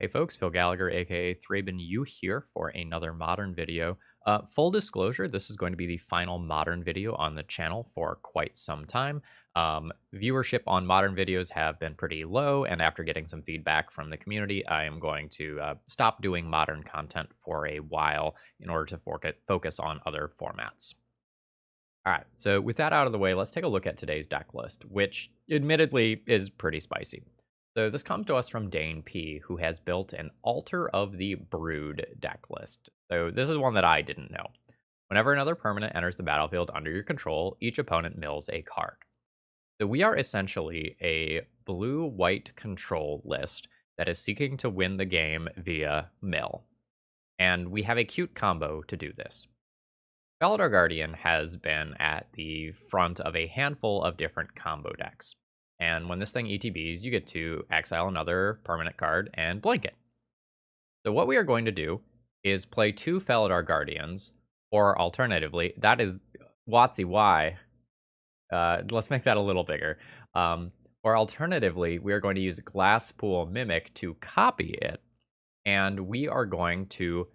Hey folks, Phil Gallagher, aka ThrabenU here for another modern video. Full disclosure, this is going to be the final modern video on the channel for quite some time. Viewership on modern videos have been pretty low, and after getting some feedback from the community, I am going to stop doing modern content for a while in order to focus on other formats. All right, so with that out of the way, let's take a look at today's deck list, which admittedly is pretty spicy. So this comes to us from Dane P, who has built an Altar of the Brood deck list. So this is one that I didn't know. Whenever another permanent enters the battlefield under your control, each opponent mills a card. So we are essentially a blue-white control list that is seeking to win the game via mill. And we have a cute combo to do this. Felidar Guardian has been at the front of a handful of different combo decks. And when this thing ETBs, you get to exile another permanent card and blink it. So what we are going to do is play 2 Felidar Guardians, or alternatively, that is Watsy Y. Let's make that a little bigger. Or alternatively, we are going to use Glasspool Mimic to copy it. And we are going to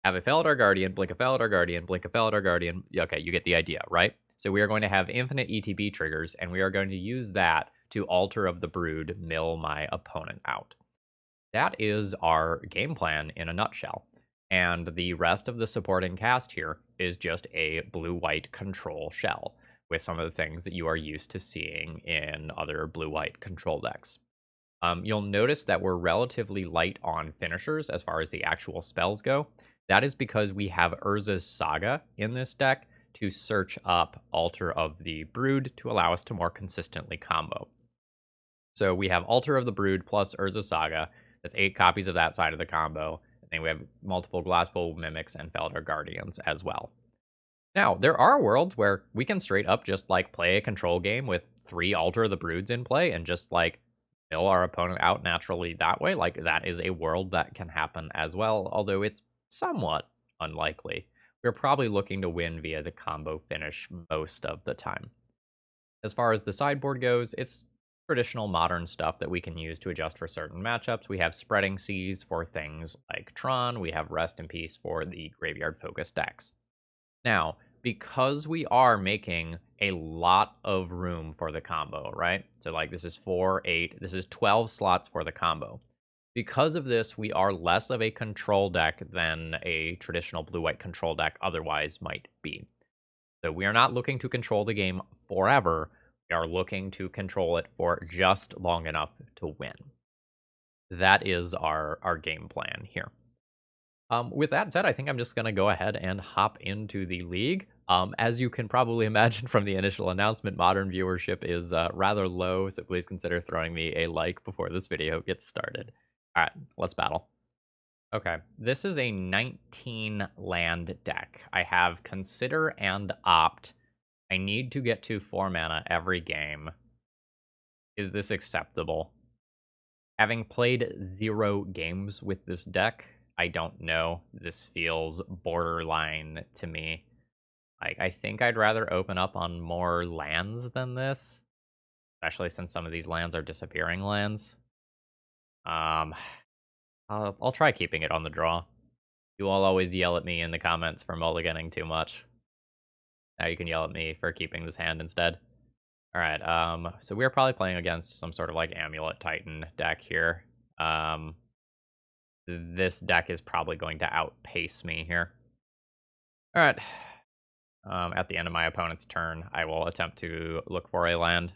have a Felidar Guardian, blink a Felidar Guardian, blink a Felidar Guardian. Okay, you get the idea, right? So we are going to have infinite ETB triggers, and we are going to use that to Altar of the Brood, mill my opponent out. That is our game plan in a nutshell. And the rest of the supporting cast here is just a blue-white control shell with some of the things that you are used to seeing in other blue-white control decks. You'll notice that we're relatively light on finishers as far as the actual spells go. That is because we have Urza's Saga in this deck to search up Altar of the Brood to allow us to more consistently combo. So we have Altar of the Brood plus Urza's Saga. That's 8 copies of that side of the combo. And then we have multiple Glasspool Mimics and Felidar Guardians as well. Now, there are worlds where we can straight up just like play a control game with 3 Altar of the Broods in play and just like mill our opponent out naturally that way. Like, that is a world that can happen as well, although it's somewhat unlikely. We're probably looking to win via the combo finish most of the time. As far as the sideboard goes, it's traditional modern stuff that we can use to adjust for certain matchups. We have Spreading Seas for things like Tron. We have Rest in Peace for the graveyard-focused decks. Now, because we are making a lot of room for the combo, right? So like this is 4, 8, this is 12 slots for the combo. Because of this, we are less of a control deck than a traditional blue-white control deck otherwise might be. So we are not looking to control the game forever. We are looking to control it for just long enough to win. That is our game plan here. With that said, I think I'm just going to go ahead and hop into the league. As you can probably imagine from the initial announcement, modern viewership is rather low, so please consider throwing me a like before this video gets started. All right, let's battle. Okay, this is a 19 land deck. I have Consider and Opt. I need to get to 4 mana every game. Is this acceptable? Having played 0 games with this deck, I don't know. This feels borderline to me. Like, I think I'd rather open up on more lands than this, especially since some of these lands are disappearing lands. I'll try keeping it on the draw. You all always yell at me in the comments for mulliganing too much. Now you can yell at me for keeping this hand instead. All right, so we're probably playing against some sort of like Amulet Titan deck here. This deck is probably going to outpace me here. All right. At the end of my opponent's turn, I will attempt to look for a land.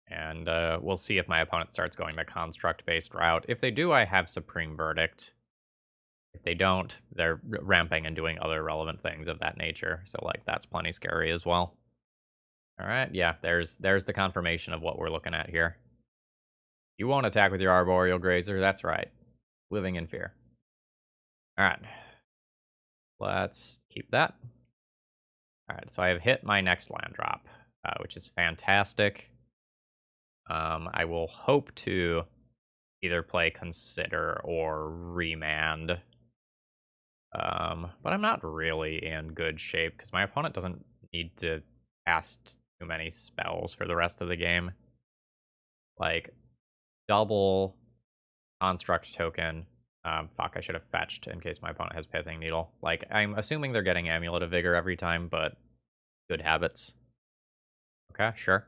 And we'll see if my opponent starts going the construct-based route. If they do, I have Supreme Verdict. If they don't, they're ramping and doing other relevant things of that nature. So, like, that's plenty scary as well. All right, yeah, there's the confirmation of what we're looking at here. You won't attack with your Arboreal Grazer, that's right. Living in fear. All right. Let's keep that. All right, so I have hit my next land drop, which is fantastic. I will hope to either play Consider or Remand. But I'm not really in good shape because my opponent doesn't need to cast too many spells for the rest of the game. Like, double Construct token. Fuck, I should have fetched in case my opponent has Pithing Needle. Like, I'm assuming they're getting Amulet of Vigor every time, but good habits. Okay, sure.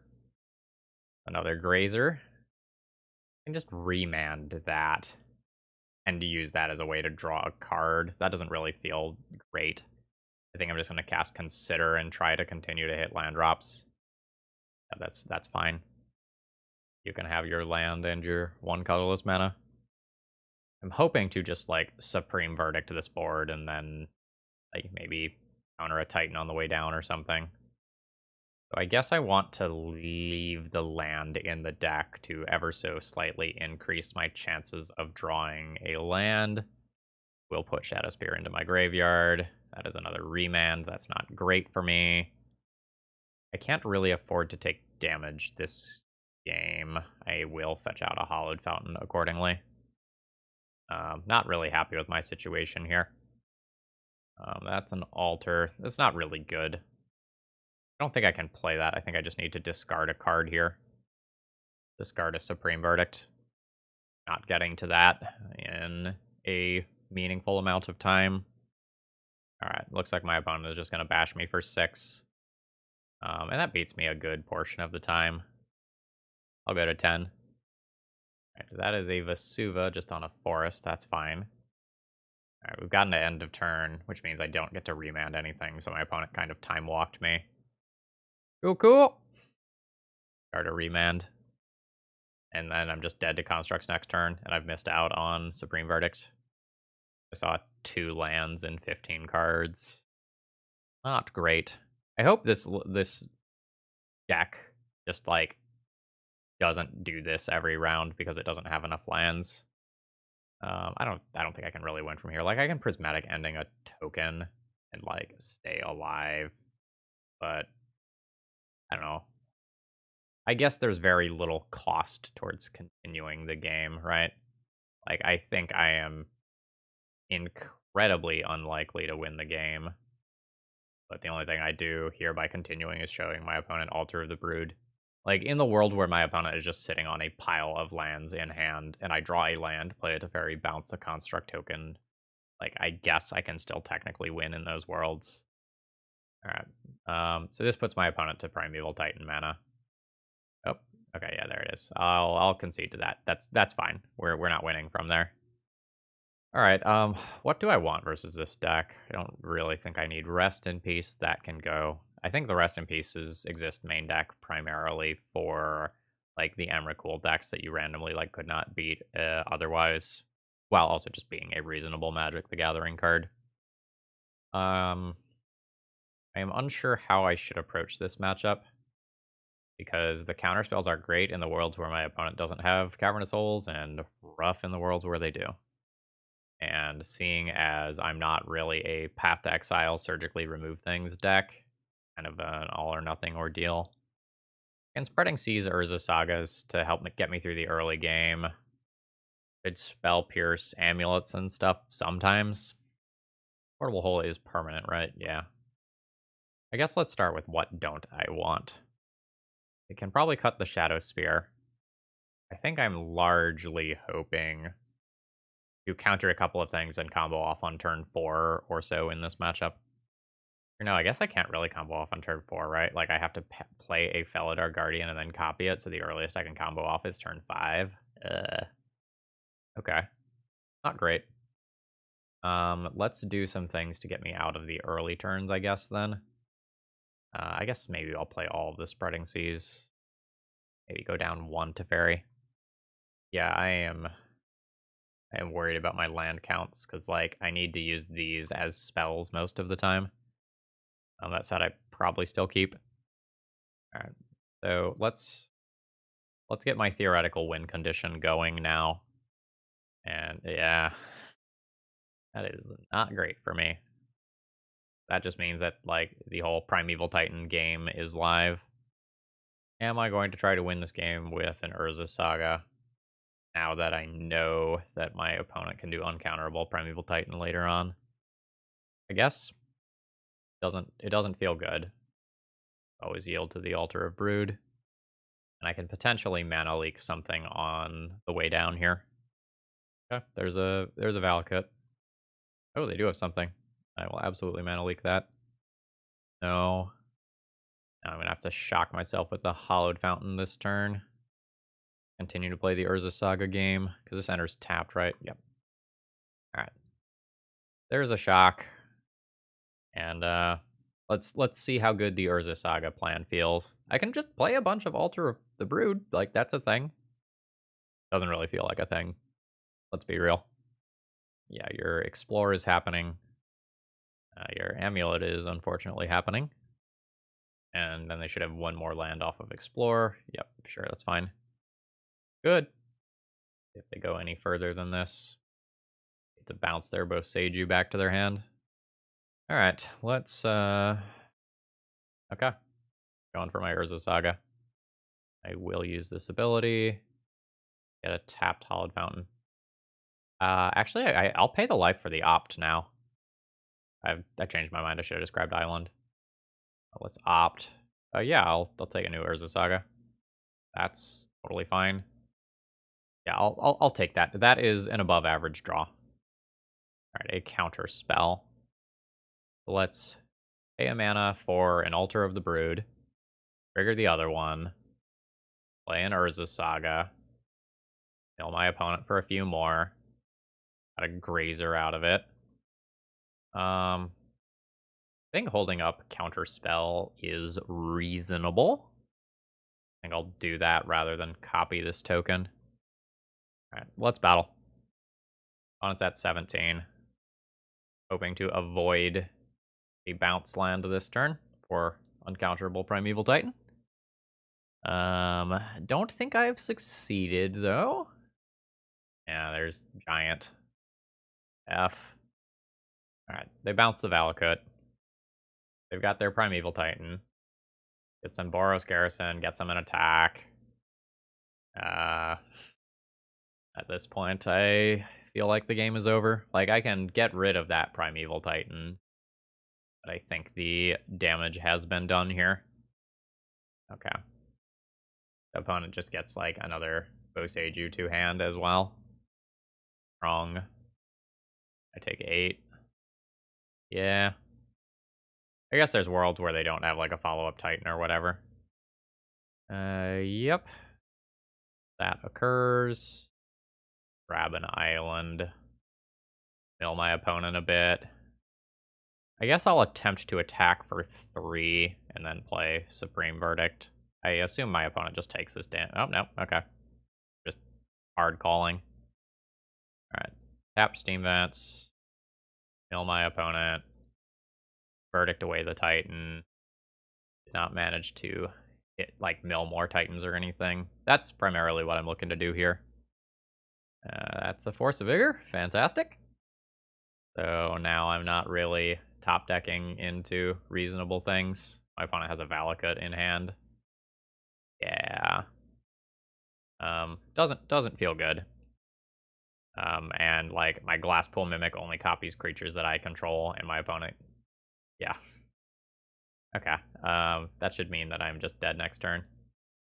Another Grazer. I can just remand that and use that as a way to draw a card. That doesn't really feel great. I think I'm just going to cast Consider and try to continue to hit land drops. Yeah, that's fine. You can have your land and your 1 colorless mana. I'm hoping to just, like, Supreme Verdict this board and then, like, maybe counter a Titan on the way down or something. So I guess I want to leave the land in the deck to ever so slightly increase my chances of drawing a land. We'll put Shadow Spear into my graveyard. That is another remand. That's not great for me. I can't really afford to take damage this game. I will fetch out a Hollowed Fountain accordingly. Not really happy with my situation here. That's an altar. That's not really good. I don't think I can play that. I think I just need to discard a card here. Discard a Supreme Verdict. Not getting to that in a meaningful amount of time. Alright, looks like my opponent is just going to bash me for 6. And that beats me a good portion of the time. I'll go to 10. Alright, that is a Vesuva just on a forest. That's fine. Alright, we've gotten to end of turn, which means I don't get to remand anything, so my opponent kind of time-walked me. Cool. Start a remand. And then I'm just dead to Constructs next turn, and I've missed out on Supreme Verdict. I saw 2 lands and 15 cards. Not great. I hope this deck just, like, doesn't do this every round because it doesn't have enough lands. I don't think I can really win from here. Like, I can Prismatic Ending a token and, like, stay alive, but I don't know. I guess there's very little cost towards continuing the game, right? Like, I think I am incredibly unlikely to win the game, but the only thing I do here by continuing is showing my opponent Altar of the Brood. Like, in the world where my opponent is just sitting on a pile of lands in hand, and I draw a land, play a Teferi, bounce the Construct token, like, I guess I can still technically win in those worlds. Alright, so this puts my opponent to Primeval Titan mana. Oh, okay, yeah, there it is. I'll concede to that. That's fine. We're not winning from there. Alright, what do I want versus this deck? I don't really think I need Rest in Peace. That can go. I think the Rest in Pieces exist main deck primarily for, like, the Emrakul decks that you randomly, like, could not beat otherwise, while also just being a reasonable Magic the Gathering card. I am unsure how I should approach this matchup, because the counterspells are great in the worlds where my opponent doesn't have Cavernous Souls, and rough in the worlds where they do. And seeing as I'm not really a Path to Exile, surgically remove things deck, kind of an all or nothing ordeal. And Spreading Seas Urza Sagas to help get me through the early game. Could Spell Pierce amulets and stuff sometimes. Portable Hole is permanent, right? Yeah. I guess let's start with what don't I want. I can probably cut the Shadow Spear. I think I'm largely hoping to counter a couple of things and combo off on turn 4 or so in this matchup. Or no, I guess I can't really combo off on turn 4, right? Like, I have to play a Felidar Guardian and then copy it, so the earliest I can combo off is turn 5. Okay. Not great. Let's do some things to get me out of the early turns, I guess, then. I guess maybe I'll play all of the Spreading Seas. Maybe go down 1 Teferi. Yeah, I am worried about my land counts, because, like, I need to use these as spells most of the time. That said, I probably still keep. Alright, so let's get my theoretical win condition going now. And yeah, that is not great for me. That just means that, like, the whole Primeval Titan game is live. Am I going to try to win this game with an Urza Saga, now that I know that my opponent can do uncounterable Primeval Titan later on? I guess. It doesn't feel good. Always yield to the Altar of Brood. And I can potentially mana leak something on the way down here. Okay, there's a Valakut. Oh, they do have something. I will absolutely mana leak that. No. Now I'm gonna have to shock myself with the Hollowed Fountain this turn. Continue to play the Urza Saga game, because this enters tapped, right? Yep. Alright. There's a shock. And let's see how good the Urza Saga plan feels. I can just play a bunch of Altar of the Brood, like that's a thing. Doesn't really feel like a thing. Let's be real. Yeah, your Explore is happening. Your Amulet is unfortunately happening. And then they should have one more land off of Explore. Yep, sure, that's fine. Good. If they go any further than this, to bounce their Boseiju back to their hand. Alright, let's okay. Going for my Urza Saga. I will use this ability. Get a tapped Hollowed Fountain. Actually, I'll pay the life for the opt now. I changed my mind. I should have just grabbed Island. Let's opt. Yeah, I'll take a new Urza Saga. That's totally fine. Yeah, I'll take that. That is an above average draw. All right, a counter spell. Let's pay a mana for an Altar of the Brood. Trigger the other one. Play an Urza Saga. Kill my opponent for a few more. Got a Grazer out of it. I think holding up counter spell is reasonable. I think I'll do that rather than copy this token. All right, let's battle. Opponent's at 17. Hoping to avoid a bounce land this turn for uncounterable Primeval Titan. Don't think I've succeeded though. Yeah, there's Giant. F. Alright, they bounce the Valakut. They've got their Primeval Titan. Gets some Boros Garrison, gets them an attack. At this point, I feel like the game is over. Like, I can get rid of that Primeval Titan. But I think the damage has been done here. Okay. The opponent just gets, like, another Boseiju to hand as well. Wrong. I take 8. Yeah. I guess there's worlds where they don't have, like, a follow-up Titan or whatever. Yep. That occurs. Grab an island. Mill my opponent a bit. I guess I'll attempt to attack for 3 and then play Supreme Verdict. I assume my opponent just takes this damage. Oh, no. Okay. Just hard calling. Alright. Tap Steam Vents. Mill my opponent. Verdict away the Titan. Did not manage to hit, like, mill more Titans or anything. That's primarily what I'm looking to do here. That's a Force of Vigor. Fantastic. So now I'm not really top decking into reasonable things. My opponent has a Valakut in hand. Yeah. Doesn't feel good. And like my Glasspool Mimic only copies creatures that I control, and my opponent. Yeah. Okay. That should mean that I'm just dead next turn.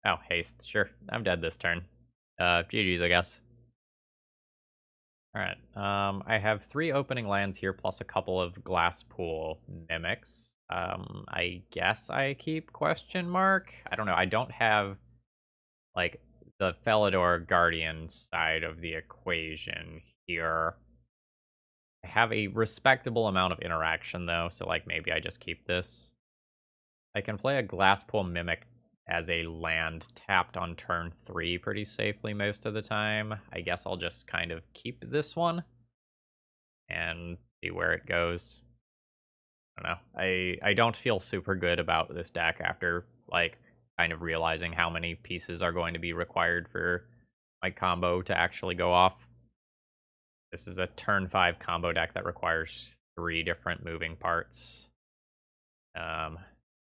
Oh, haste. Sure. I'm dead this turn. GG's, I guess. Alright, I have 3 opening lands here, plus a couple of Glasspool Mimics. I guess I keep question mark? I don't know, I don't have, like, the Felidar Guardian side of the equation here. I have a respectable amount of interaction, though, so, like, maybe I just keep this. I can play a Glasspool Mimic as a land tapped on turn 3 pretty safely most of the time. I guess I'll just kind of keep this one and see where it goes. I don't know. I don't feel super good about this deck after, like, kind of realizing how many pieces are going to be required for my combo to actually go off. This is a turn 5 combo deck that requires 3 different moving parts.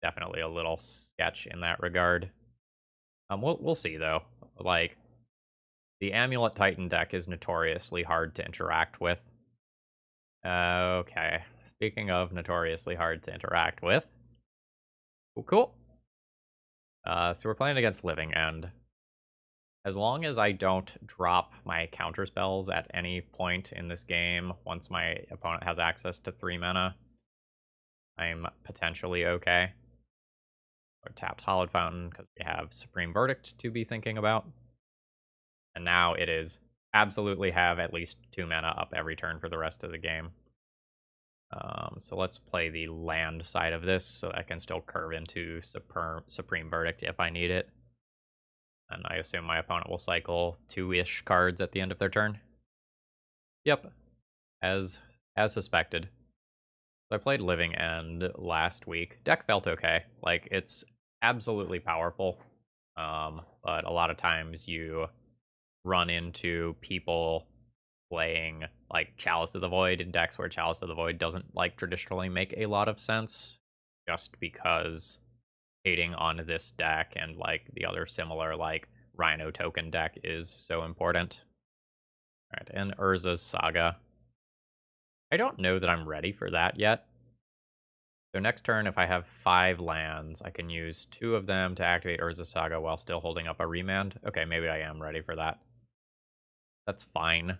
Definitely a little sketch in that regard. We'll see though. Like, the Amulet Titan deck is notoriously hard to interact with. Okay. Speaking of notoriously hard to interact with. Cool. So we're playing against Living End. As long as I don't drop my counter spells at any point in this game, once my opponent has access to 3 mana, I'm potentially okay. Or tapped Hallowed Fountain, because we have Supreme Verdict to be thinking about. And now it is absolutely have at least 2 mana up every turn for the rest of the game. So let's play the land side of this, so I can still curve into Supreme Verdict if I need it. And I assume my opponent will cycle 2-ish cards at the end of their turn. Yep, as suspected. So I played Living End last week. Deck felt okay. Like, it's absolutely powerful. But a lot of times you run into people playing like Chalice of the Void in decks where Chalice of the Void doesn't like traditionally make a lot of sense, just because hating on this deck and like the other similar like Rhino token deck is so important. All right, and Urza's Saga. I don't know that I'm ready for that yet. So next turn, if I have 5 lands, I can use 2 of them to activate Urza's Saga while still holding up a remand. Okay, maybe I am ready for that. That's fine.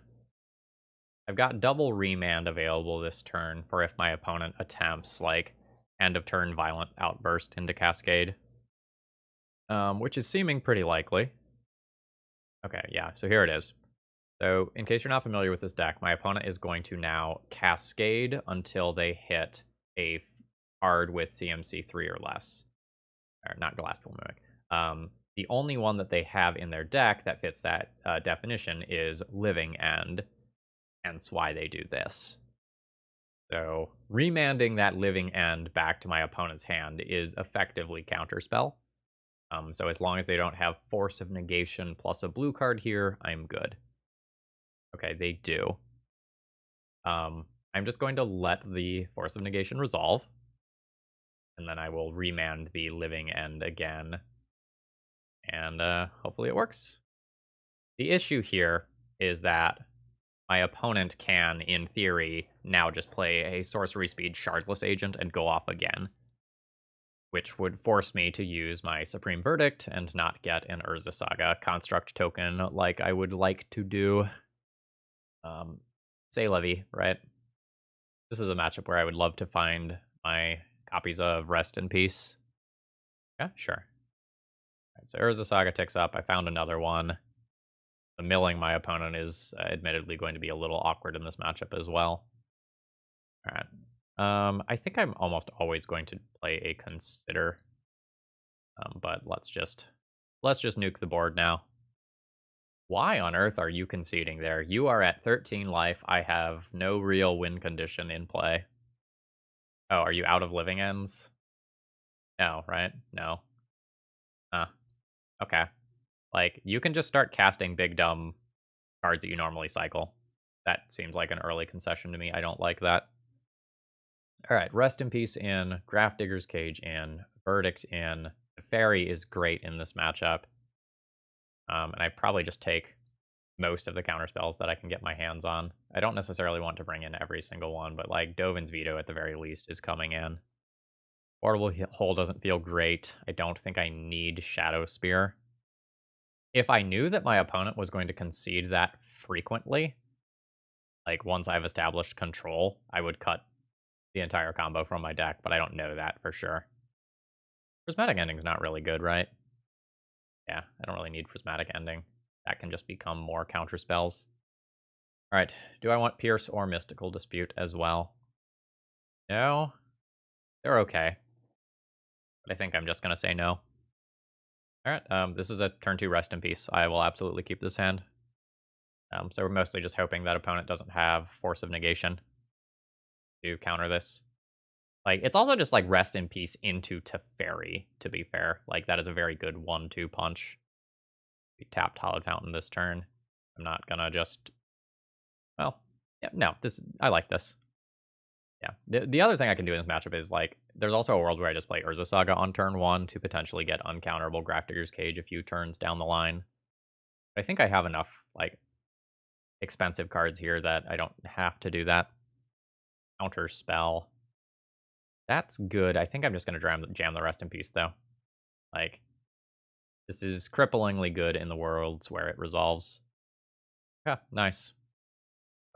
I've got double remand available this turn for if my opponent attempts, like, end of turn violent outburst into Cascade. Which is seeming pretty likely. Okay, yeah, so here it is. So, in case you're not familiar with this deck, my opponent is going to now Cascade until they hit a card with CMC 3 or less. Or not Glasspool Mimic. The only one that they have in their deck that fits that definition is Living End, hence why they do this. So, remanding that Living End back to my opponent's hand is effectively counterspell. So as long as they don't have Force of Negation plus a blue card here, I'm good. Okay, they do. I'm just going to let the Force of Negation resolve. And then I will remand the Living End again. And hopefully it works. The issue here is that my opponent can, in theory, now just play a sorcery speed Shardless Agent and go off again, which would force me to use my Supreme Verdict and not get an Urza Saga construct token like I would like to do. Say Levy, right? This is a matchup where I would love to find my copies of Rest in Peace. Yeah, sure. Right, so Urza Saga ticks up. I found another one. The milling my opponent is admittedly going to be a little awkward in this matchup as well. All right. I think I'm almost always going to play a Consider. But let's just nuke the board now. Why on earth are you conceding there? You are at 13 life. I have no real win condition in play. Oh, are you out of living ends? No, right? No. Okay. Like, you can just start casting big dumb cards that you normally cycle. That seems like an early concession to me. I don't like that. Alright, Rest in Peace in, Grafdigger's Cage in, Verdict in. The Fairy is great in this matchup. And I probably just take most of the counter spells that I can get my hands on. I don't necessarily want to bring in every single one, but like Dovin's Veto at the very least is coming in. Portable Hole doesn't feel great. I don't think I need Shadow Spear. If I knew that my opponent was going to concede that frequently, like once I've established control, I would cut the entire combo from my deck, but I don't know that for sure. Prismatic Ending's not really good, right? Yeah, I don't really need Prismatic Ending. That can just become more counter spells. Alright, do I want Pierce or Mystical Dispute as well? No? They're okay. But I think I'm just going to say no. Alright, this is a turn 2 Rest in Peace. I will absolutely keep this hand. So we're mostly just hoping that opponent doesn't have Force of Negation to counter this. Like, it's also just like Rest in Peace into Teferi, to be fair. Like, that is a very good 1-2 punch. We tapped Hallowed Fountain this turn. I'm not gonna just... Well, yeah, no, I like this. Yeah. The other thing I can do in this matchup is, like, there's also a world where I just play Urza Saga on turn 1 to potentially get uncounterable Grafdigger's Cage a few turns down the line. But I think I have enough, like, expensive cards here that I don't have to do that. Counter spell. That's good. I think I'm just going to jam the Rest in Peace, though. Like, This is cripplingly good in the worlds where it resolves. Yeah, nice.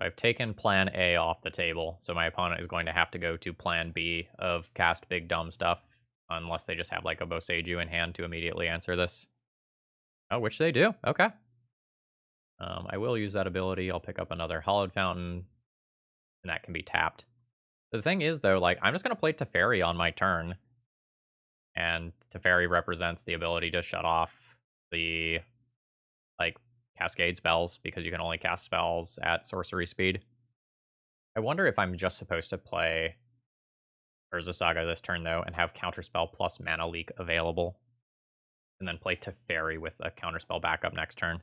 I've taken plan A off the table, so my opponent is going to have to go to plan B of cast big dumb stuff, unless they just have like a Boseiju in hand to immediately answer this. Oh, which they do. Okay. I will use that ability. I'll pick up another Hollowed Fountain, and that can be tapped. The thing is, though, like, I'm just going to play Teferi on my turn, and Teferi represents the ability to shut off the, like, cascade spells, because you can only cast spells at sorcery speed. I wonder if I'm just supposed to play Urza Saga this turn, though, and have Counterspell plus Mana Leak available, and then play Teferi with a Counterspell backup next turn.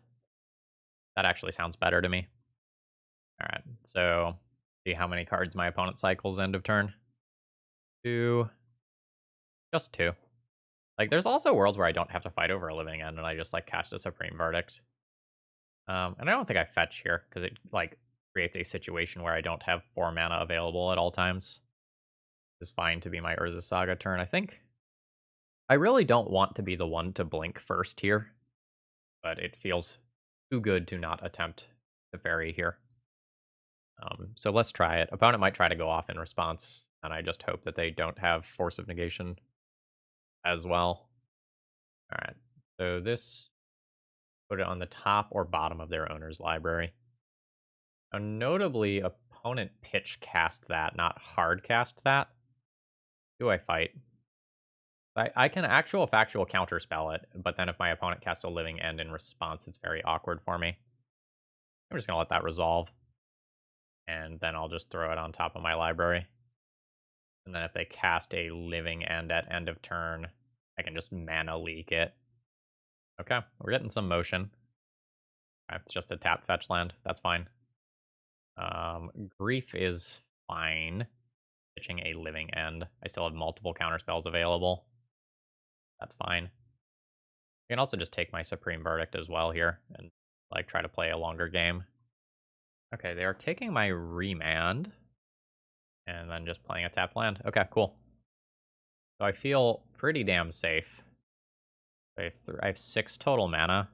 That actually sounds better to me. Alright, so see how many cards my opponent cycles end of turn. 2. Just 2. Like, there's also worlds where I don't have to fight over a living end, and I just, like, cast a Supreme Verdict. And I don't think I fetch here, because it, like, creates a situation where I don't have 4 mana available at all times. It's fine to be my Urza Saga turn, I think. I really don't want to be the one to blink first here, but it feels too good to not attempt the Fairy here. So let's try it. Opponent might try to go off in response, and I just hope that they don't have Force of Negation as well. Alright, so this, put it on the top or bottom of their owner's library. Now, notably, opponent pitch cast that, not hard cast that. Do I fight? I can actual factual counterspell it, but then if my opponent casts a living end in response, it's very awkward for me. I'm just going to let that resolve. And then I'll just throw it on top of my library. And then if they cast a living end at end of turn, I can just mana leak it. Okay, we're getting some motion. It's just a tap fetch land. That's fine. Grief is fine. Pitching a living end. I still have multiple counterspells available. That's fine. I can also just take my Supreme Verdict as well here and like try to play a longer game. Okay, they are taking my Remand and then just playing a tap land. Okay, cool. So I feel pretty damn safe. I have 6 total mana.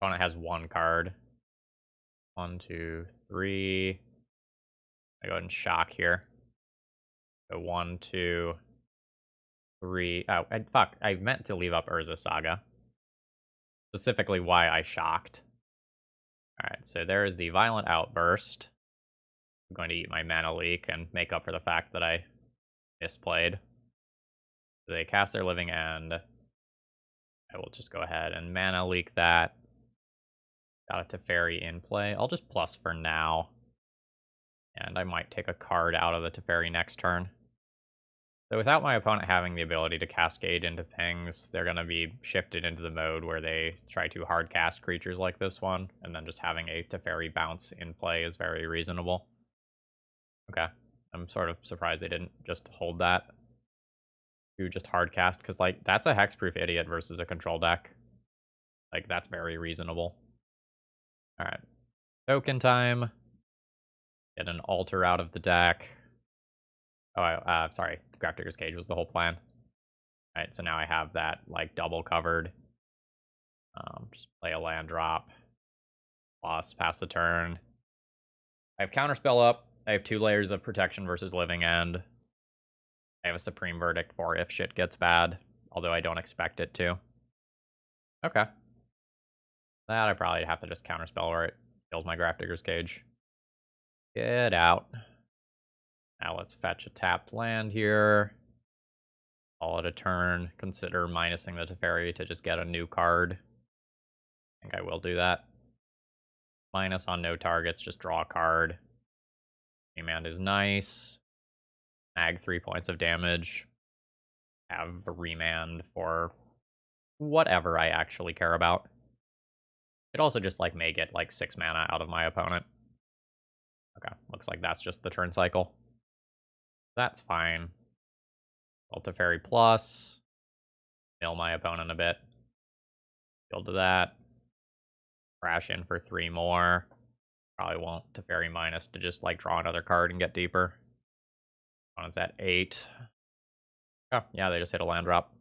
Opponent has 1 card. 1, 2, 3. I go ahead and shock here. So 1, 2, 3. Oh, fuck. I meant to leave up Urza Saga. Specifically why I shocked. Alright, so there is the Violent Outburst. I'm going to eat my Mana Leak and make up for the fact that I misplayed. So they cast their living end. I will just go ahead and Mana Leak that. Got a Teferi in play. I'll just plus for now. And I might take a card out of the Teferi next turn. So without my opponent having the ability to cascade into things, they're going to be shifted into the mode where they try to hard cast creatures like this one, and then just having a Teferi bounce in play is very reasonable. Okay, I'm sort of surprised they didn't just hold that to just hard cast, because like that's a hexproof idiot versus a control deck. Like that's very reasonable. Alright, token time. Get an altar out of the deck. Oh, sorry. The Grafdigger's Cage was the whole plan. Alright, so now I have that, like, double covered. Just play a land drop. Loss, pass the turn. I have Counterspell up. I have 2 layers of protection versus Living End. I have a Supreme Verdict for if shit gets bad, although I don't expect it to. Okay. That I probably have to just Counterspell or it kills my Grafdigger's Cage. Get out. Now let's fetch a tapped land here. Call it a turn. Consider minusing the Teferi to just get a new card. I think I will do that. Minus on no targets, just draw a card. Remand is nice. Ag 3 points of damage. Have a remand for whatever I actually care about. It also just like may get like 6 mana out of my opponent. Okay, looks like that's just the turn cycle. That's fine. Teferi plus. Mill my opponent a bit. Build to that. Crash in for 3 more. Probably won't Teferi minus to just like draw another card and get deeper. Opponent's at 8. Oh, yeah, they just hit a land drop.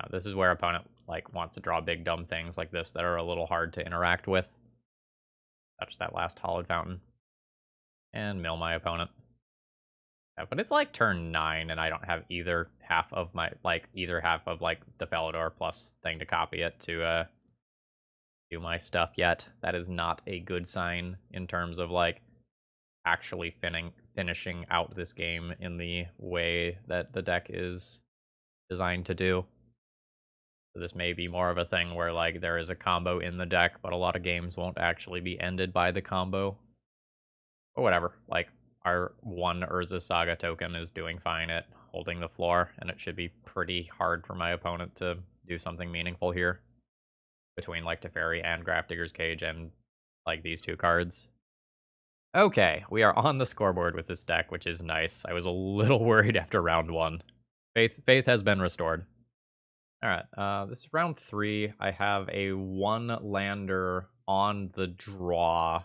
Now, this is where opponent like wants to draw big dumb things like this that are a little hard to interact with. Touch that last Hollowed Fountain. And mill my opponent. Yeah, but it's like turn 9, and I don't have either half of my the Felidar plus thing to copy it to do my stuff yet. That is not a good sign in terms of like actually finishing out this game in the way that the deck is designed to do. So this may be more of a thing where like there is a combo in the deck, but a lot of games won't actually be ended by the combo. Or whatever. Like our one Urza Saga token is doing fine at holding the floor, and it should be pretty hard for my opponent to do something meaningful here. Between like Teferi and Grafdigger's Cage and like these two cards. Okay, we are on the scoreboard with this deck, which is nice. I was a little worried after round 1. Faith has been restored. Alright, this is round 3. I have a 1-lander on the draw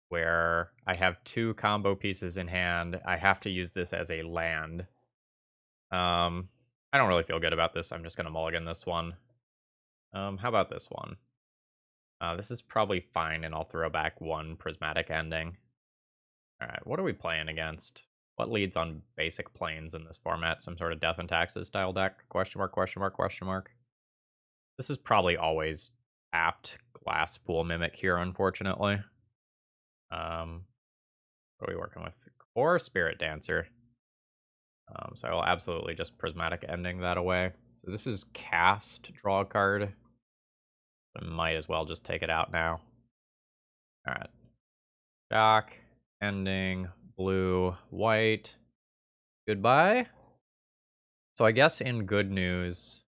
where I have 2 combo pieces in hand. I have to use this as a land. I don't really feel good about this. I'm just going to mulligan this one. How about this one? This is probably fine, and I'll throw back 1 Prismatic Ending. Alright, what are we playing against? What leads on basic planes in this format? Some sort of Death and Taxes style deck? Question mark, question mark, question mark. This is probably always apt Glasspool Mimic here, unfortunately. What are we working with? Core Spirit Dancer. So I will absolutely just Prismatic Ending that away. So this is cast, draw a card. I might as well just take it out now. Alright. Dock, ending, blue, white. Goodbye. So I guess in good news,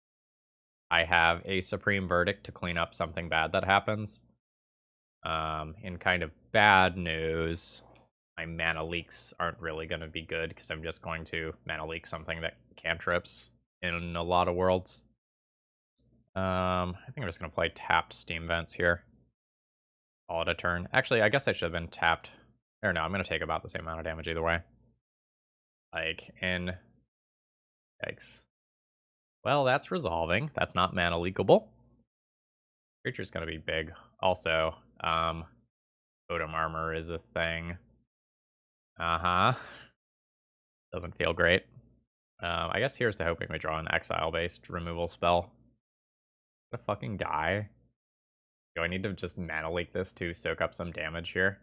I have a Supreme Verdict to clean up something bad that happens. In kind of bad news, my mana leaks aren't really going to be good because I'm just going to mana leak something that cantrips in a lot of worlds. I think I'm just going to play tapped Steam Vents here. Call it a turn. Actually, I guess I should have been tapped. Or no, I'm going to take about the same amount of damage either way. Like, in... Yikes. Well, that's resolving. That's not mana leakable. Creature's going to be big. Also, Totem Armor is a thing. Uh-huh. Doesn't feel great. I guess here's to hoping we draw an exile-based removal spell. Gonna fucking die. Do I need to just mana leak this to soak up some damage here?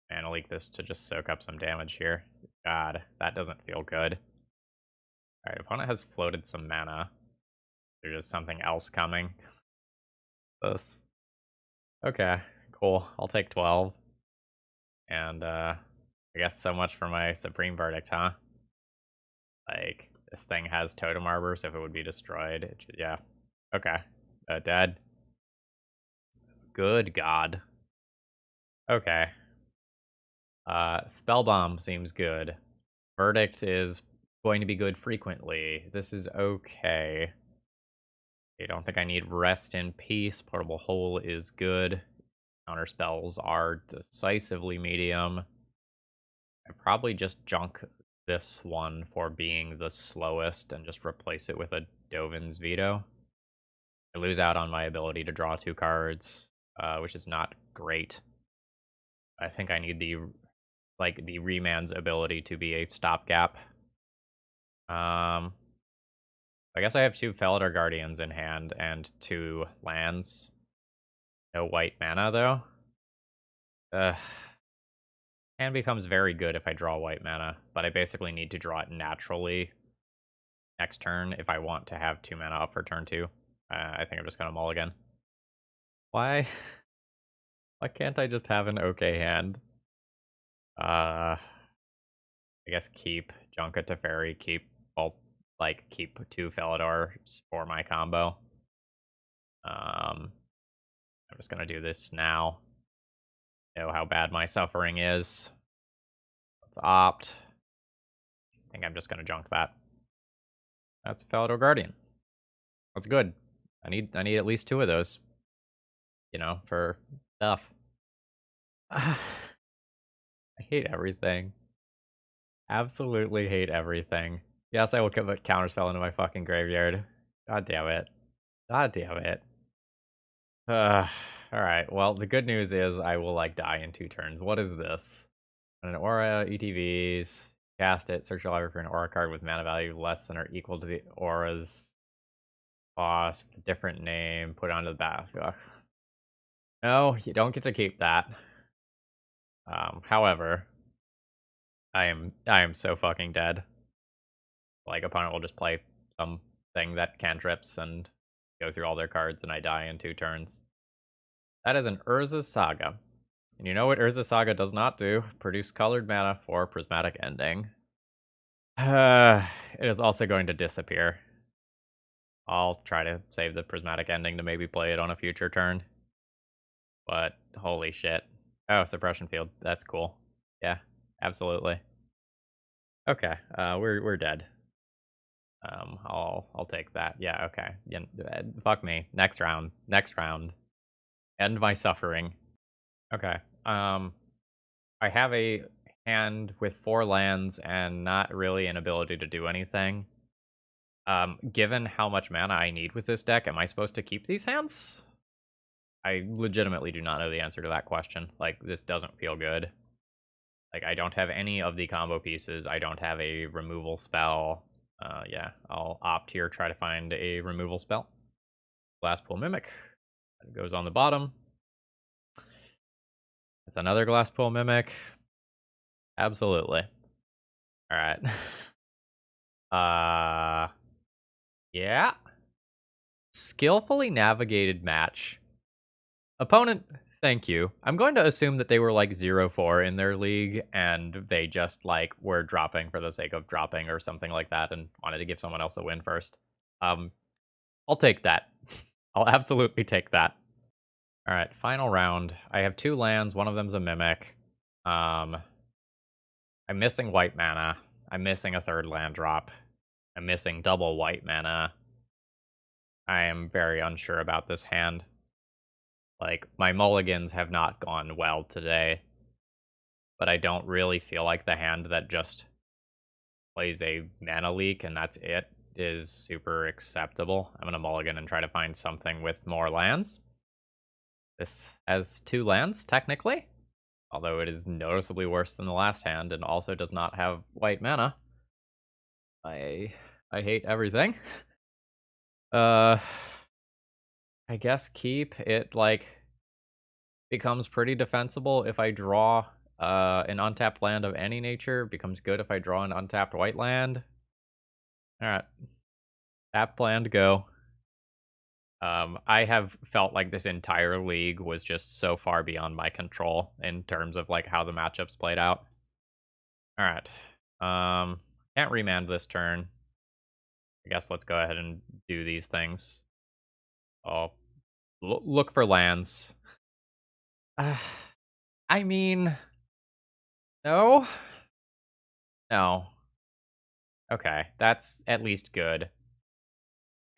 Mana leak this to just soak up some damage here. God, that doesn't feel good. Alright, opponent has floated some mana. There's just something else coming. This. Okay, cool. I'll take 12. And, I guess so much for my Supreme Verdict, huh? Like, this thing has Totem Arbor, so if it would be destroyed, it should, yeah. Okay. Dead. Good God. Okay. Spell Bomb seems good. Verdict is going to be good frequently. This is okay. I don't think I need Rest in Peace. Portable Hole is good. Counter spells are decisively medium. I probably just junk this one for being the slowest and just replace it with a Dovin's Veto. I lose out on my ability to draw 2 cards, which is not great. I think I need the Remand's ability to be a stopgap. I guess I have 2 Felidar Guardians in hand and 2 lands. No white mana, though. Hand becomes very good if I draw white mana, but I basically need to draw it naturally next turn if I want to have 2 mana up for turn 2. I think I'm just gonna mulligan. Why? Why can't I just have an okay hand? I guess keep Junka Teferi, keep 2 Felidars for my combo. I'm just gonna do this now. Know how bad my suffering is. Let's opt. I think I'm just gonna junk that. That's a Felidar Guardian. That's good. I need at least 2 of those. You know, for stuff. I hate everything. Absolutely hate everything. Yes, I will counterspell into my fucking graveyard. God damn it. God damn it. Alright, well, the good news is I will, like, die in 2 turns. What is this? An aura, ETVs, cast it, search your library for an aura card with mana value less than or equal to the aura's cost, with a different name, put it onto the battlefield. No, you don't get to keep that. However, I am so fucking dead. Like, opponent will just play something that cantrips and go through all their cards, and I die in 2 turns. That is an Urza Saga. And you know what Urza Saga does not do? Produce colored mana for Prismatic Ending. It is also going to disappear. I'll try to save the Prismatic Ending to maybe play it on a future turn. But holy shit. Oh, Suppression Field. That's cool. Yeah, absolutely. Okay, we're dead. I'll take that. Yeah, okay. Yeah, fuck me. Next round. Next round. End my suffering. Okay. I have a hand with 4 lands and not really an ability to do anything. Given how much mana I need with this deck, am I supposed to keep these hands? I legitimately do not know the answer to that question. Like, this doesn't feel good. Like, I don't have any of the combo pieces. I don't have a removal spell. Yeah, I'll opt here, try to find a removal spell. Glasspool Mimic. It goes on the bottom. It's another Glasspool Mimic. Absolutely. Alright. Yeah. Skillfully navigated match. Opponent, thank you. I'm going to assume that they were like 0-4 in their league, and they just like were dropping for the sake of dropping or something like that, and wanted to give someone else a win first. I'll take that. I'll absolutely take that. All right, final round. I have 2 lands. One of them's a Mimic. I'm missing white mana. I'm missing a 3rd land drop. I'm missing double white mana. I am very unsure about this hand. Like, my mulligans have not gone well today. But I don't really feel like the hand that just plays a mana leak and that's it is super acceptable. I'm gonna mulligan and try to find something with more lands. This has 2 lands, technically. Although it is noticeably worse than the last hand and also does not have white mana. I hate everything. I guess keep it, like, becomes pretty defensible if I draw an untapped land of any nature. Becomes good if I draw an untapped white land. Alright. Tapped land, go. I have felt like this entire league was just so far beyond my control in terms of like how the matchups played out. Alright. Can't remand this turn. I guess let's go ahead and do these things. I'll look for lands. I mean, no. No. Okay, that's at least good.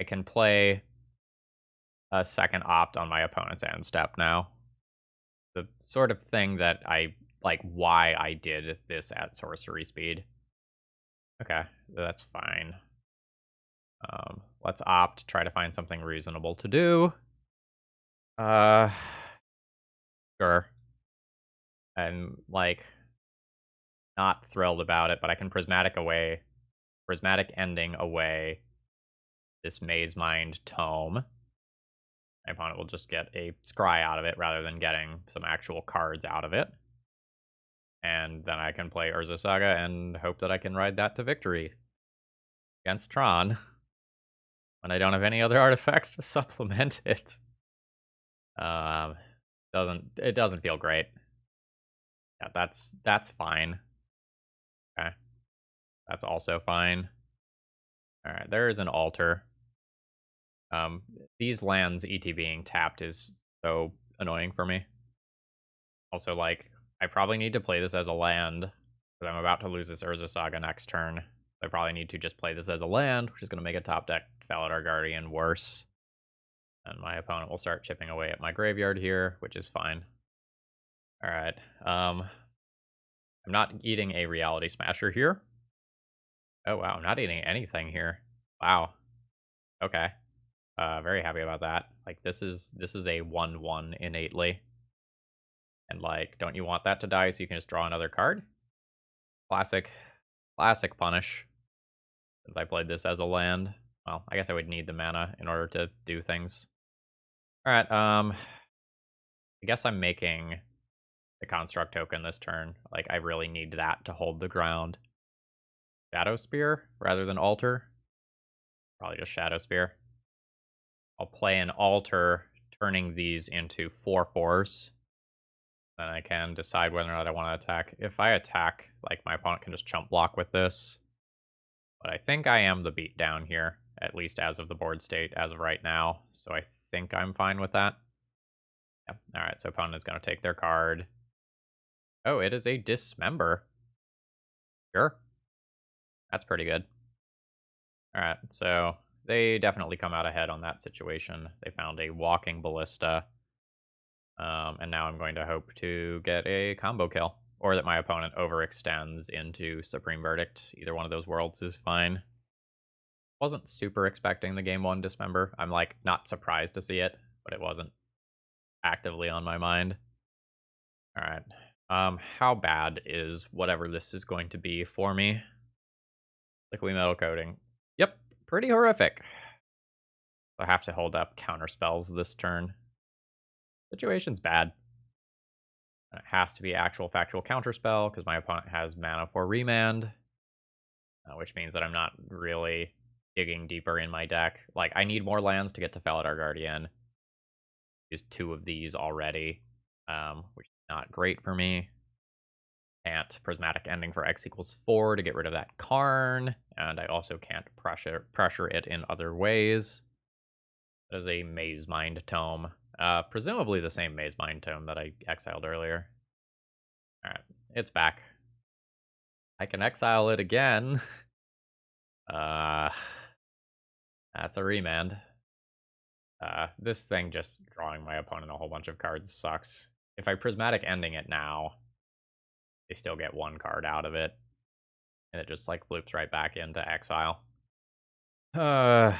I can play a second opt on my opponent's end step now. The sort of thing that I like why I did this at sorcery speed. Okay, that's fine. Let's opt, try to find something reasonable to do. Sure. And like not thrilled about it, but I can prismatic ending away this Maze Mind Tome. My opponent will just get a scry out of it rather than getting some actual cards out of it. And then I can play Urza Saga and hope that I can ride that to victory against Tron when I don't have any other artifacts to supplement it. It doesn't feel great. Yeah, that's fine. Okay. That's also fine. Alright, there is an altar. These lands ET being tapped is so annoying for me. Also, like, I probably need to play this as a land, because I'm about to lose this Urza Saga next turn. I probably need to just play this as a land, which is going to make a top deck Felidar Guardian worse. And my opponent will start chipping away at my graveyard here, which is fine. Alright, I'm not eating a Reality Smasher here. Oh wow, I'm not eating anything here. Wow. Okay. Very happy about that. Like, this is a 1/1 innately. And, like, don't you want that to die so you can just draw another card? Classic. Classic punish. Since I played this as a land. Well, I guess I would need the mana in order to do things. Alright, I guess I'm making the construct token this turn. Like, I really need that to hold the ground. Shadow Spear rather than Altar. Probably just Shadow Spear. I'll play an Altar, turning these into 4/4s. Then I can decide whether or not I want to attack. If I attack, like, my opponent can just chump block with this. But I think I am the beatdown here, at least as of the board state as of right now. So I think I'm fine with that. Yep. Alright, so opponent is going to take their card. Oh, it is a Dismember. Sure. That's pretty good. Alright, so they definitely come out ahead on that situation. They found a Walking Ballista. And now I'm going to hope to get a combo kill. Or that my opponent overextends into Supreme Verdict. Either one of those worlds is fine. Wasn't super expecting the game 1 Dismember. I'm, like, not surprised to see it, but it wasn't actively on my mind. Alright. How bad is whatever this is going to be for me? Liquid Metal Coating. Yep, pretty horrific. I have to hold up counter spells this turn. Situation's bad. It has to be actual factual counterspell because my opponent has mana for Remand, which means that I'm not really digging deeper in my deck. Like, I need more lands to get to Felidar Guardian. Used 2 of these already, which is not great for me. Can't Prismatic Ending for X=4 to get rid of that Karn, and I also can't pressure it in other ways. That is a Maze Mind Tome. Presumably the same Maze Mind Tome that I exiled earlier. Alright, it's back. I can exile it again. That's a remand. This thing just drawing my opponent a whole bunch of cards sucks. If I Prismatic Ending it now, they still get 1 card out of it. And it just, like, floops right back into exile. I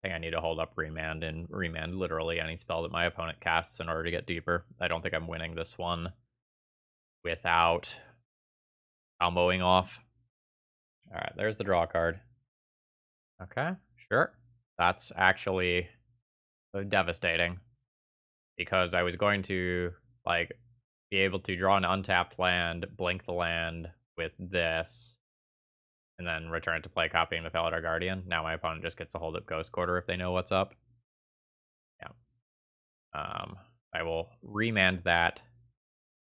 think I need to hold up Remand and Remand literally any spell that my opponent casts in order to get deeper. I don't think I'm winning this one without comboing off. Alright, there's the draw card. Okay, sure. That's actually devastating. Because I was going to, like, be able to draw an untapped land, blink the land with this, and then return it to play copying the Felidar Guardian. Now my opponent just gets to hold up Ghost Quarter if they know what's up. Yeah. I will remand that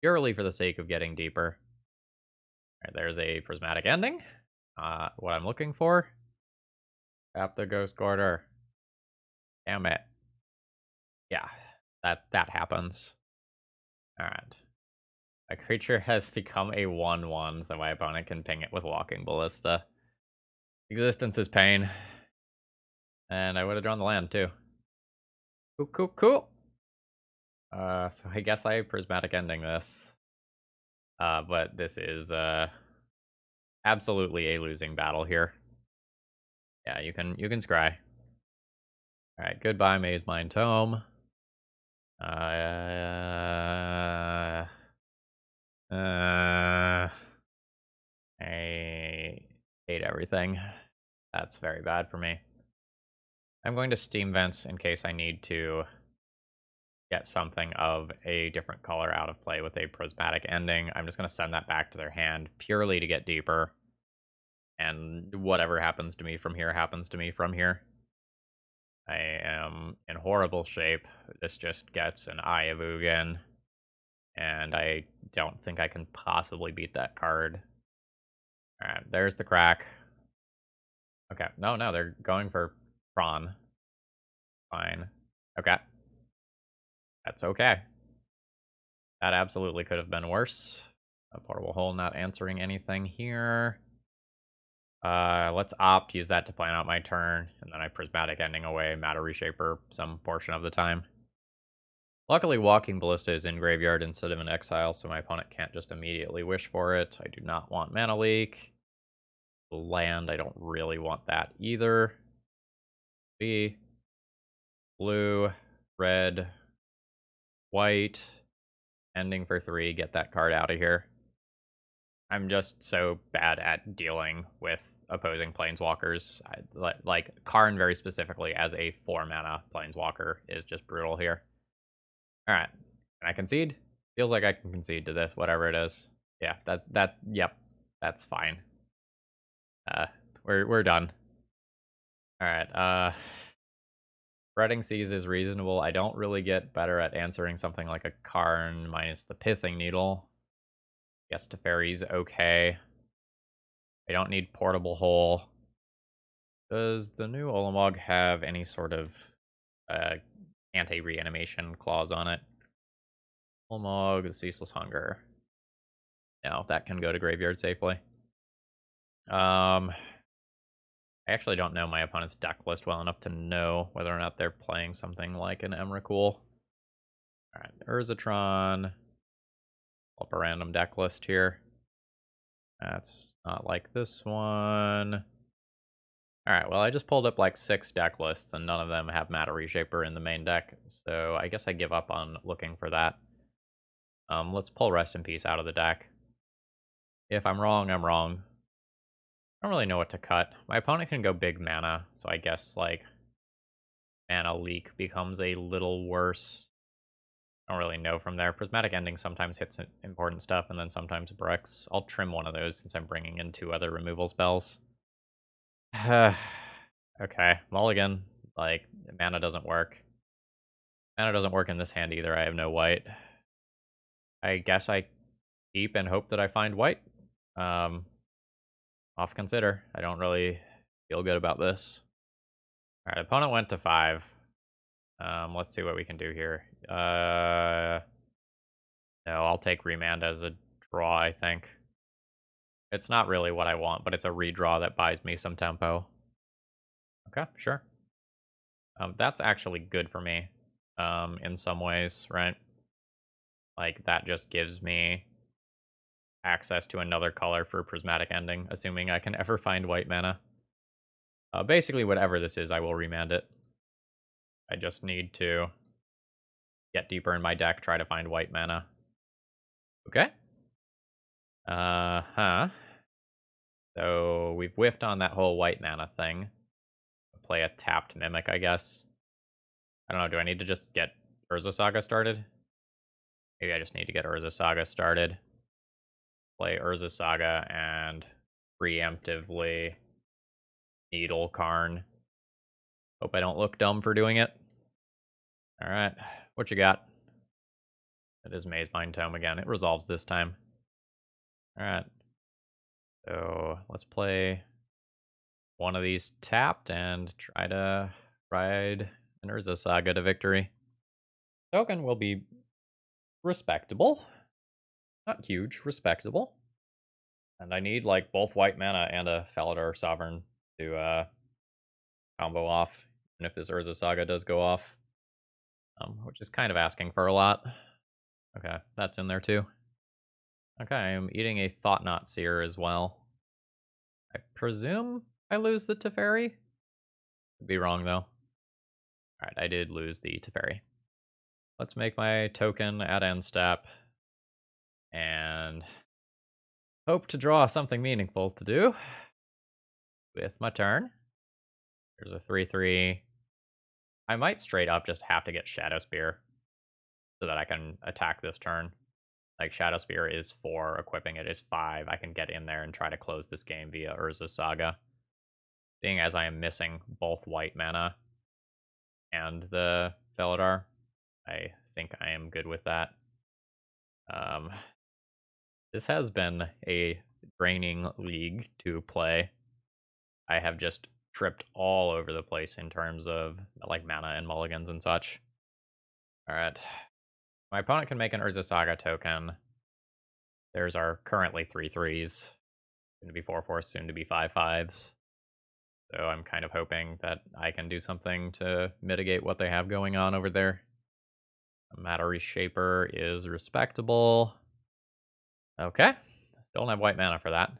purely for the sake of getting deeper. All right, there's a Prismatic Ending. What I'm looking for. Tap the Ghost Quarter. Damn it. Yeah, that happens. Alright. A creature has become a 1/1, so my opponent can ping it with Walking Ballista. Existence is pain. And I would have drawn the land, too. Cool. So I guess I Prismatic Ending this. But this is, absolutely a losing battle here. Yeah, you can scry. Alright, goodbye, Maze Mind Tome. I hate everything. That's very bad for me. I'm going to Steam Vents in case I need to get something of a different color out of play with a Prismatic Ending. I'm just going to send that back to their hand purely to get deeper. And whatever happens to me from here happens to me from here. I am in horrible shape. This just gets an Eye of Ugin. And I don't think I can possibly beat that card. Alright, there's the crack. Okay, no, they're going for Prawn. Fine. Okay. That's okay. That absolutely could have been worse. A Portable Hole not answering anything here. Let's opt, use that to plan out my turn, and then I Prismatic Ending away Matter Reshaper some portion of the time. Luckily, Walking Ballista is in graveyard instead of in exile, so my opponent can't just immediately wish for it. I do not want Mana Leak. Land, I don't really want that either. B, blue, red, white, ending for 3, get that card out of here. I'm just so bad at dealing with opposing planeswalkers. Like Karn very specifically as a 4-mana planeswalker is just brutal here. Alright, can I concede? Feels like I can concede to this, whatever it is. Yeah, yep, that's fine. We're done. Alright, Spreading Seas is reasonable. I don't really get better at answering something like a Karn minus the Pithing Needle. Guess Teferi's okay. I don't need Portable Hole. Does the new Olamog have any sort of anti-reanimation clause on it? Olamog, Ceaseless Hunger. No, that can go to graveyard safely. I actually don't know my opponent's deck list well enough to know whether or not they're playing something like an Emrakul. Alright, Urzatron. Pull up a random deck list here. That's not like this one. Alright, well I just pulled up like 6 deck lists and none of them have Matter Reshaper in the main deck, so I guess I give up on looking for that. Let's pull Rest in Peace out of the deck. If I'm wrong, I'm wrong. I don't really know what to cut. My opponent can go big mana, so I guess like Mana Leak becomes a little worse. I don't really know from there. Prismatic Ending sometimes hits important stuff and then sometimes bricks. I'll trim one of those since I'm bringing in 2 other removal spells. Okay, mulligan. Like, mana doesn't work. Mana doesn't work in this hand either. I have no white. I guess I keep and hope that I find white. Off consider. I don't really feel good about this. Alright, opponent went to 5. Let's see what we can do here. No, I'll take Remand as a draw, I think. It's not really what I want, but it's a redraw that buys me some tempo. Okay, sure. That's actually good for me, in some ways, right? Like, that just gives me access to another color for Prismatic Ending, assuming I can ever find white mana. Basically, whatever this is, I will remand it. I just need to get deeper in my deck, try to find white mana. Okay. So, we've whiffed on that whole white mana thing. Play a tapped Mimic, I guess. I don't know, do I need to just get Urza Saga started? Maybe I just need to get Urza Saga started. Play Urza Saga and preemptively Needle Karn. Hope I don't look dumb for doing it. Alright, what you got? It is Maze Mind Tome again. It resolves this time. Alright. So, let's play one of these tapped and try to ride an Urza Saga to victory. Token will be respectable. Not huge, respectable. And I need like both white mana and a Felidar Sovereign to combo off, even if this Urza Saga does go off. Which is kind of asking for a lot. Okay, that's in there too. Okay, I'm eating a Thought Knot Seer as well. I presume I lose the Teferi? Could be wrong though. Alright, I did lose the Teferi. Let's make my token at end step. And hope to draw something meaningful to do with my turn. There's a 3/3. I might straight up just have to get Shadow Spear so that I can attack this turn. Like, Shadow Spear is 4, equipping it is 5. I can get in there and try to close this game via Urza Saga. Seeing as I am missing both white mana and the Felidar, I think I am good with that. This has been a draining league to play. I have just tripped all over the place in terms of like mana and mulligans and such. Alright. My opponent can make an Urza Saga token. There's our currently 3/3s. Soon to be 4/4s, soon to be 5/5s. So I'm kind of hoping that I can do something to mitigate what they have going on over there. Matter Reshaper is respectable. Okay. Still don't have white mana for that.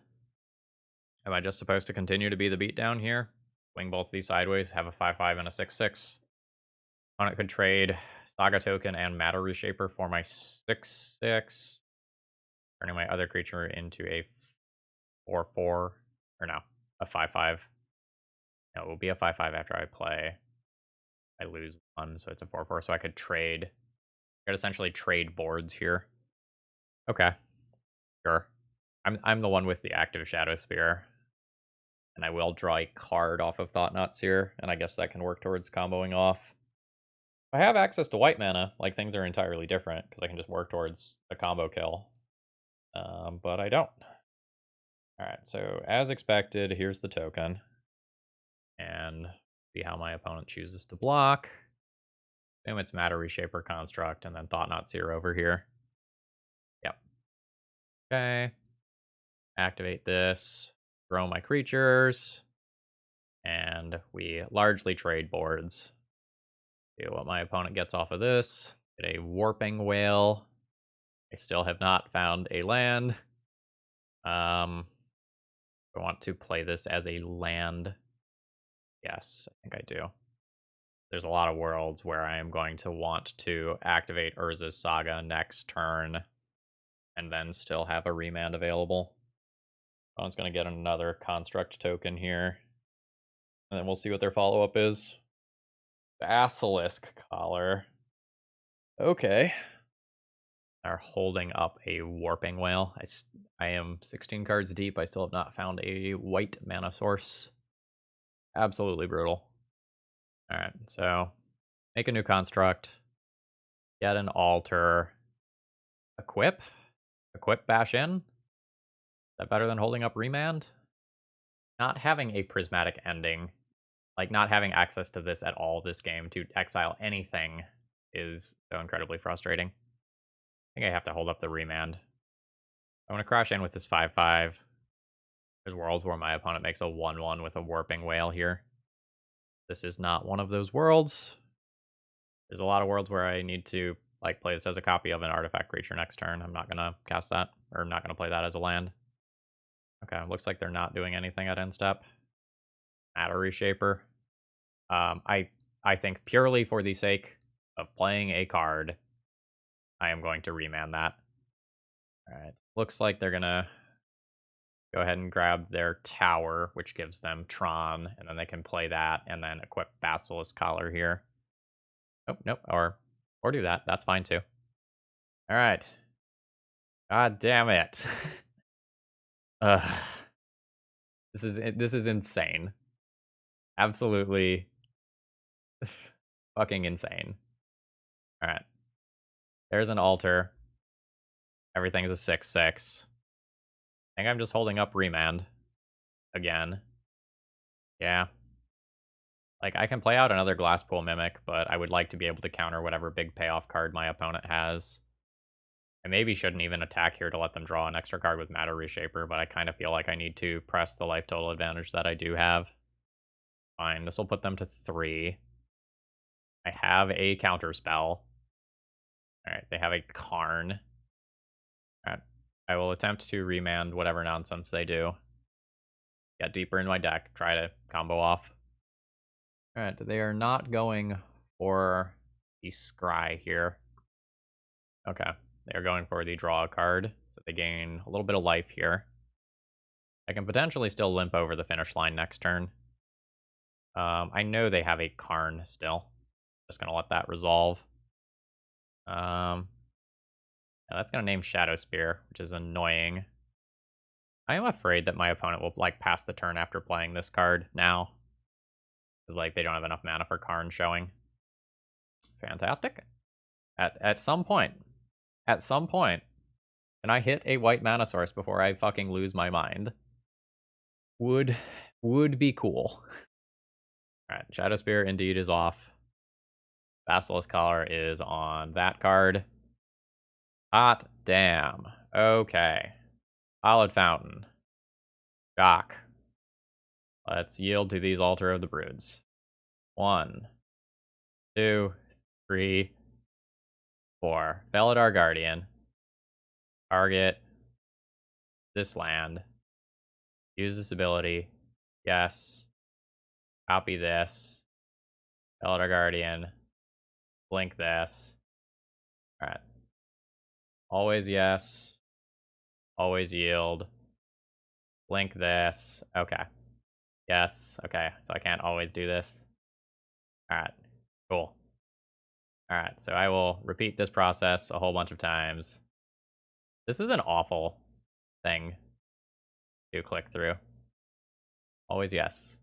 Am I just supposed to continue to be the beatdown here? Swing both these sideways, have a 5/5 and a 6/6. Opponent could trade Saga Token and Matter Reshaper for my 6/6. Turning my other creature into a 4/4. Or no, a 5/5. No, it will be a 5/5 after I play. I lose one, so it's a 4/4. So I could trade. I could essentially trade boards here. Okay, sure. I'm the one with the active Shadow Spear. And I will draw a card off of Thought-Knots here, and I guess that can work towards comboing off. If I have access to white mana, like, things are entirely different, because I can just work towards a combo kill. But I don't. Alright, so as expected, here's the token. And see how my opponent chooses to block. Assume it's Matter Reshaper Construct, and then Thought-Knot Seer over here. Yep. Okay. Activate this. Throw my creatures. And we largely trade boards. See what my opponent gets off of this. Get a Warping Whale. I still have not found a land. I want to play this as a land. Yes, I think I do. There's a lot of worlds where I am going to want to activate Urza's Saga next turn and then still have a remand available. Opponent's going to get another construct token here. And then we'll see what their follow-up is. Basilisk Collar. Okay. Are holding up a Warping Whale. I am 16 cards deep. I still have not found a white mana source. Absolutely brutal. Alright, so make a new construct. Get an altar. Equip? Equip bash in? Is that better than holding up remand? Not having a prismatic ending, like not having access to this at all this game to exile anything is so incredibly frustrating. I think I have to hold up the remand. I want to crash in with this 5/5. There's worlds where my opponent makes a 1/1 with a Warping Whale here. This is not one of those worlds. There's a lot of worlds where I need to like play this as a copy of an artifact creature next turn. I'm not going to cast that, or I'm not going to play that as a land. Okay, looks like they're not doing anything at end step. Matter Reshaper. I think purely for the sake of playing a card, I am going to remand that. Alright, looks like they're going to go ahead and grab their tower, which gives them Tron, and then they can play that, and then equip Basilisk Collar here. Oh, nope, or do that. That's fine too. Alright. God damn it. This is insane. Absolutely fucking insane. Alright. There's an altar. Everything's a 6/6. I think I'm just holding up remand. Again. Yeah. Like, I can play out another Glasspool Mimic, but I would like to be able to counter whatever big payoff card my opponent has. I maybe shouldn't even attack here to let them draw an extra card with Matter Reshaper, but I kind of feel like I need to press the life total advantage that I do have. Fine, this will put them to 3. I have a counter spell. Alright, they have a Karn. Alright, I will attempt to remand whatever nonsense they do. Get deeper in my deck, try to combo off. Alright, they are not going for the Scry here. Okay, they are going for the draw a card, so they gain a little bit of life here. I can potentially still limp over the finish line next turn. I know they have a Karn still. Just gonna let that resolve. Now that's gonna name Shadow Spear, which is annoying. I am afraid that my opponent will like pass the turn after playing this card now. Because like they don't have enough mana for Karn showing. Fantastic. At some point, can I hit a white mana source before I fucking lose my mind? Would be cool. Alright, Shadow Spear indeed is off. Basilisk Collar is on that card. Hot damn. Okay. Solid Fountain. Shock. Let's yield to these Altar of the Broods. 1, 2, 3, 4. Felidar Guardian. Target this land. Use this ability. Yes. Copy this. Felidar Guardian. Blink this. Alright. Always yes. Always yield. Blink this. Okay. Yes. Okay. So I can't always do this. Alright. Cool. Alright. So I will repeat this process a whole bunch of times. This is an awful thing to click through. Always yes.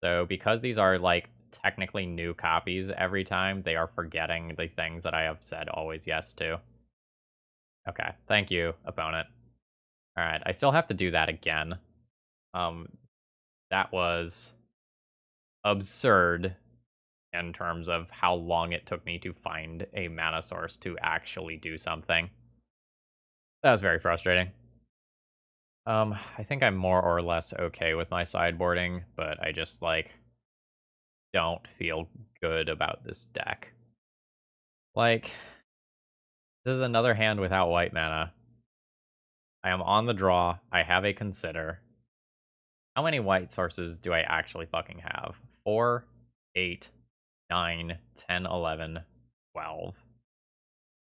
So because these are like technically new copies every time, they are forgetting the things that I have said always yes to. Okay. Thank you, opponent. Alright. I still have to do that again. That was absurd in terms of how long it took me to find a mana source to actually do something. That was very frustrating. I think I'm more or less okay with my sideboarding, but I just, like, don't feel good about this deck. Like, this is another hand without white mana. I am on the draw. I have a consider. How many white sources do I actually fucking have? 4, 8, 9, 10, 11, 12. Is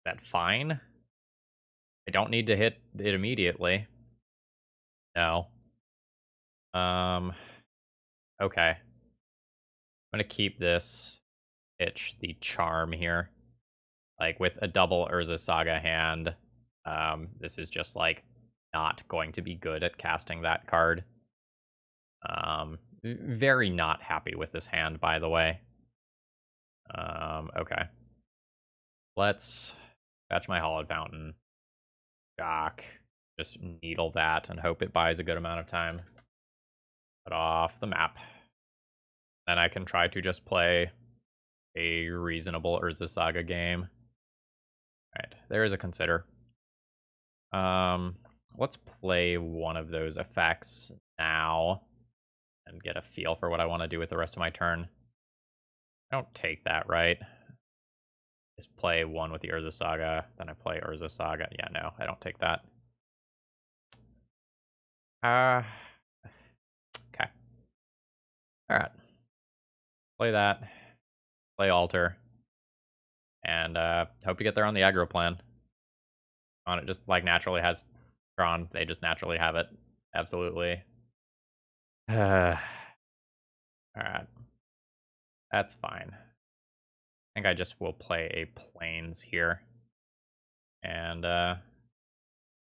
that fine? I don't need to hit it immediately. No. Okay. I'm gonna keep this pitch the charm here. Like, with a double Urza Saga hand, this is just, like, not going to be good at casting that card. Very not happy with this hand, by the way. Okay. Let's fetch my Hollowed Fountain. Jock. Just needle that and hope it buys a good amount of time. Put off the map. Then I can try to just play a reasonable Urza Saga game. Alright, there is a consider. Let's play one of those effects now and get a feel for what I want to do with the rest of my turn. I don't take that, right? Just play one with the Urza Saga, then I play Urza Saga. Yeah, no, I don't take that. Okay. Alright. Play that. Play Alter. And hope you get there on the aggro plan. On it just, like, naturally has drawn. They just naturally have it. Absolutely. Alright. That's fine. I think I just will play a Plains here. And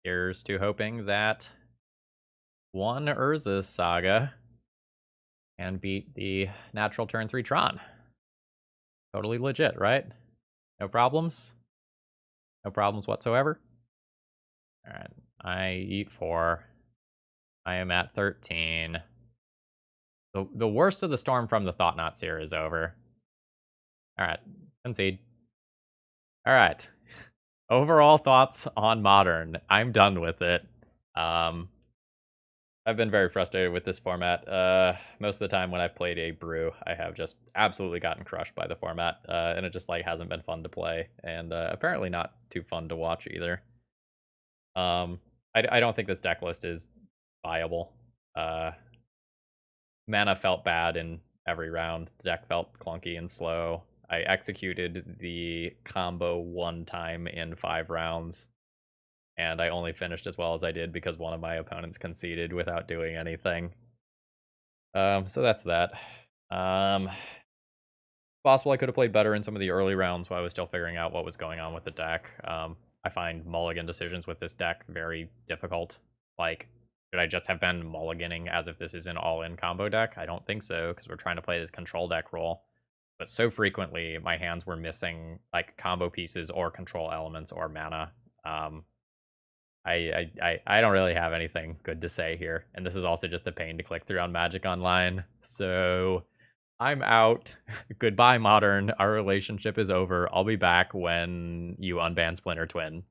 here's to hoping that one Urza Saga can beat the natural turn 3 Tron. Totally legit, right? No problems? No problems whatsoever? Alright, I eat 4. I am at 13. The worst of the storm from the Thought-Knot Seer is over. Alright, concede. Alright. Overall thoughts on Modern. I'm done with it. I've been very frustrated with this format. Most of the time when I've played a brew, I have just absolutely gotten crushed by the format, and it just, like, hasn't been fun to play, and apparently not too fun to watch either. I don't think this deck list is viable. Mana felt bad in every round. The deck felt clunky and slow. I executed the combo one time in 5 rounds. And I only finished as well as I did because one of my opponents conceded without doing anything. So that's that. Possible I could have played better in some of the early rounds while I was still figuring out what was going on with the deck. I find mulligan decisions with this deck very difficult. Like, should I just have been mulliganing as if this is an all-in combo deck? I don't think so, because we're trying to play this control deck role. But so frequently, my hands were missing, like, combo pieces or control elements or mana. I don't really have anything good to say here. And this is also just a pain to click through on Magic Online. So I'm out. Goodbye, Modern. Our relationship is over. I'll be back when you unban Splinter Twin.